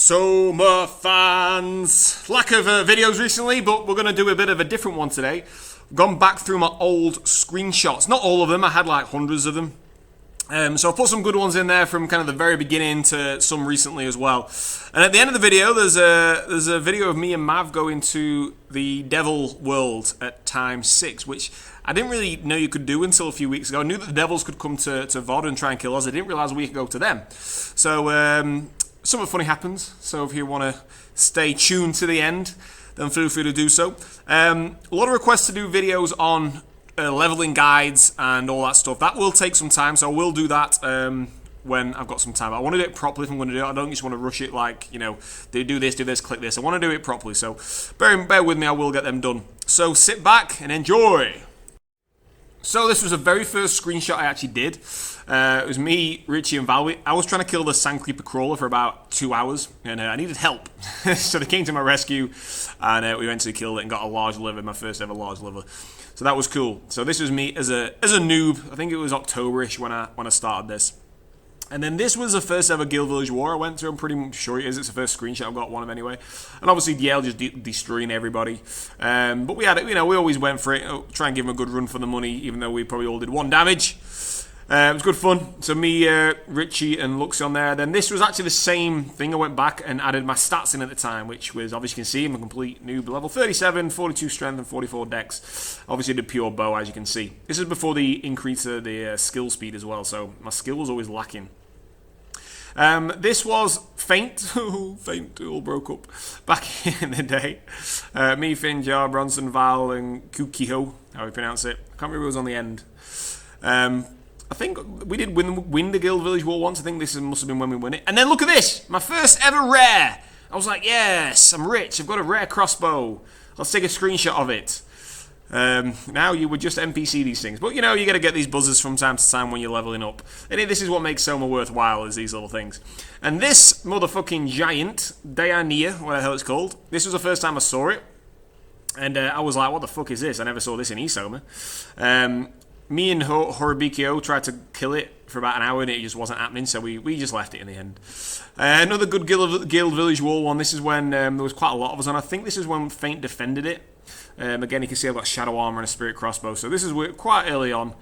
Soma fans! Lack of videos recently, but we're going to do a bit of a different one today. Gone back through my old screenshots. Not all of them, I had like hundreds of them. So I put some good ones in there from kind of the very beginning to some recently as well. And at the end of the video, there's a video of me and Mav going to the Devil World at time 6, which I didn't really know you could do until a few weeks ago. I knew that the Devils could come to VOD and try and kill us. I didn't realise we could go to them. So something funny happens. So if you want to stay tuned to the end, then feel free to do so. A lot of requests to do videos on leveling guides and all that stuff. That will take some time, so I will do that when I've got some time. I want to do it properly if I'm going to do it. I don't just want to rush it like, you know, they do this, click this. I want to do it properly, so bear with me, I will get them done. So sit back and enjoy. So this was the very first screenshot I actually did. It was me, Richie, and Val. I was trying to kill the Sand Creeper Crawler for about 2 hours, and I needed help. So they came to my rescue, and we eventually killed it and got a large liver, my first ever large liver. So that was cool. So this was me as a noob. I think it was October-ish when I started this. And then this was the first ever Guild Village War I went to. I'm pretty sure it is. It's the first screenshot I've got one of anyway. And obviously Yale just destroying everybody. But we had it, you know, we always went for it. Try and give them a good run for the money, even though we probably all did 1 damage. It was good fun. So me, Richie, and Lux on there. Then this was actually the same thing. I went back and added my stats in at the time, which was, obviously you can see, I'm a complete noob. Level 37, 42 strength, and 44 dex. Obviously the pure bow, as you can see. This is before the increase of the skill speed as well, so my skill was always lacking. This was Feint. Feint all broke up back in the day. Me, Finn, Jar, Bronson, Val, and Kukiho, how we pronounce it. I can't remember who was on the end. I think we did win the Guild Village War once. I think this must have been when we won it. And then look at this, my first ever rare. I was like, yes, I'm rich. I've got a rare crossbow. Let's take a screenshot of it. Now you would just NPC these things, but you know, you got to get these buzzers from time to time when you're leveling up. And this is what makes Soma worthwhile, is these little things. And this motherfucking giant, Diania, what the hell it's called, this was the first time I saw it. And I was like, what the fuck is this? I never saw this in eSoma. Me and Horibikio tried to kill it for about an hour and it just wasn't happening, so we just left it in the end. Another good Guild Village War one. This is when there was quite a lot of us on. I think this is when Feint defended it. Again, you can see I've got shadow armor and a spirit crossbow, so this is quite early on.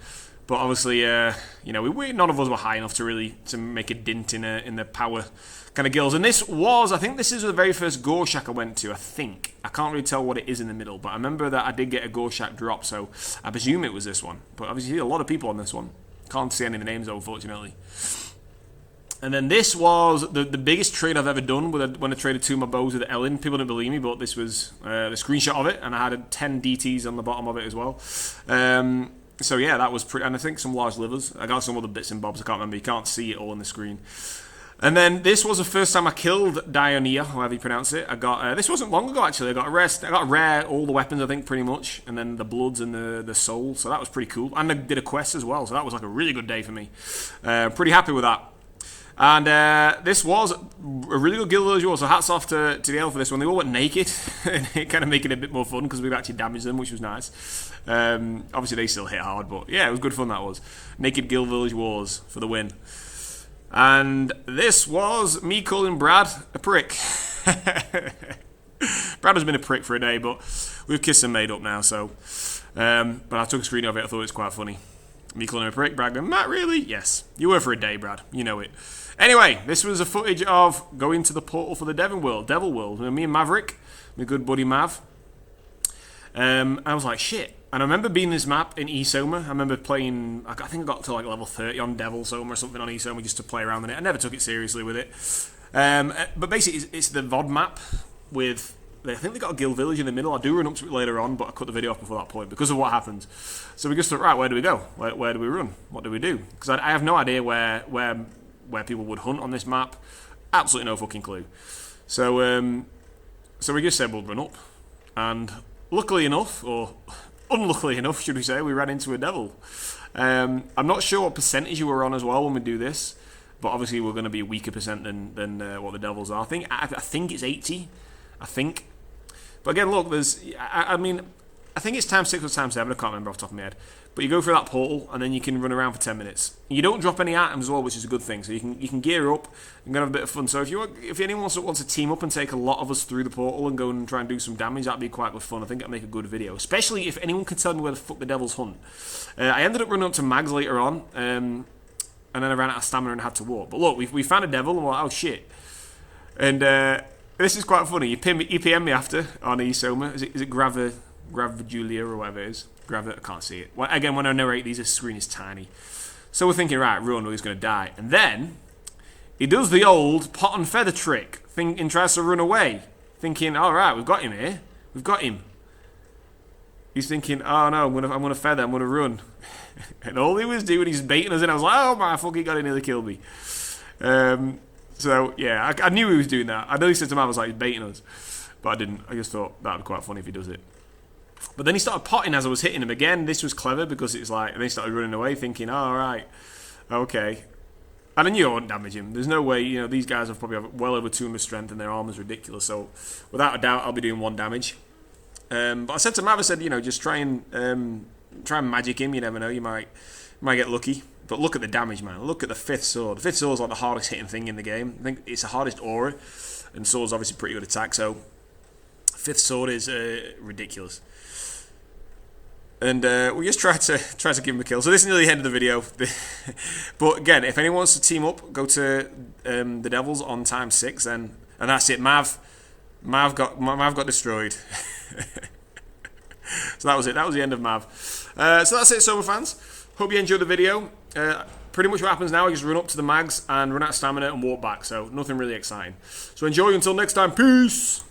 But obviously, you know, none of us were high enough to make a dint in the power kind of guilds. And this was, I think this is the very first Gorshak I went to, I think. I can't really tell what it is in the middle, but I remember that I did get a Gorshak drop, so I presume it was this one. But obviously, a lot of people on this one. Can't see any of the names, unfortunately. And then this was the biggest trade I've ever done when I traded 2 of my bows with Ellen. People didn't believe me, but this was the screenshot of it, and I had 10 DTs on the bottom of it as well. So yeah, that was pretty, and I think some large livers. I got some other bits and bobs, I can't remember. You can't see it all on the screen. And then this was the first time I killed Diania, however you pronounce it. I got this wasn't long ago actually. I got a rare all the weapons, I think, pretty much, and then the bloods and the soul. So that was pretty cool. And I did a quest as well, so that was like a really good day for me. Pretty happy with that. And this was a really good Guild Village War, so hats off to the elf for this one. They all went naked, and it kind of making it a bit more fun because we've actually damaged them, which was nice. Obviously they still hit hard, but yeah, it was good fun, that was. Naked Guild Village Wars for the win. And this was me calling Brad a prick. Brad has been a prick for a day, but we've kissed and made up now, so. But I took a screen of it, I thought it was quite funny. Me calling him a prick, Brad going, Matt, really? Yes. You were for a day, Brad. You know it. Anyway, this was a footage of going to the portal for the Devil World. Me and Maverick, my good buddy Mav. I was like, shit. And I remember being this map in eSoma. I remember playing, I think I got to like level 30 on Devil Soma or something on eSoma just to play around in it. I never took it seriously with it. But basically, it's the VOD map with, I think they got a Guild Village in the middle. I do run up to it later on, but I cut the video off before that point because of what happened. So we just thought, right, where do we go? Where do we run? What do we do? Because I have no idea where people would hunt on this map. Absolutely no fucking clue. So we just said we'll run up. And luckily enough, or unluckily enough, should we say, we ran into a devil. I'm not sure what percentage you were on as well when we do this, but obviously we're going to be a weaker percent than what the devils are. I think it's 80. I think. But again, look, I mean, I think it's time 6 or time 7. I can't remember off the top of my head. But you go through that portal, and then you can run around for 10 minutes. You don't drop any items as well, which is a good thing. So you can gear up and go have a bit of fun. So if anyone wants to team up and take a lot of us through the portal and go and try and do some damage, that'd be quite good fun. I think that'd make a good video. Especially if anyone can tell me where the fuck the Devil's Hunt. I ended up running up to Mags later on, and then I ran out of stamina and had to walk. But look, we found a devil, and we're like, oh shit. And this is quite funny. You PM me after on Isoma. Is it Gravajulia or whatever it is? I can't see it. Again, when I narrate these, the screen is tiny. So we're thinking, right, run or he's going to die. And then he does the old pot and feather trick and tries to run away. Thinking, all right, we've got him here. We've got him. He's thinking, oh no, I'm gonna feather, I'm gonna run. And all he was doing, he's baiting us in. I was like, oh my fuck, he got in, nearly killed me. So yeah, I knew he was doing that. I know he said to him, I was like, he's baiting us. But I didn't. I just thought that would be quite funny if he does it. But then he started potting as I was hitting him again. This was clever because it's like, and then he started running away thinking, oh, right, okay. And I knew I wouldn't damage him. There's no way, these guys have probably well over 200 strength and their armor's ridiculous. So without a doubt, I'll be doing 1 damage. But I said to Mav, I said, just try and magic him. You never know, you might get lucky. But look at the damage, man. Look at the 5th sword. The 5th sword is like the hardest hitting thing in the game. I think it's the hardest aura, and sword's obviously pretty good attack. So 5th sword is ridiculous. And we just try to give him a kill. So this is nearly the end of the video. But again, if anyone wants to team up, go to the Devils on time 6, and that's it. Mav got destroyed. So that was it. That was the end of Mav. So that's it, Soma fans. Hope you enjoyed the video. Pretty much what happens now, I just run up to the mags and run out of stamina and walk back. So nothing really exciting. So enjoy until next time. Peace.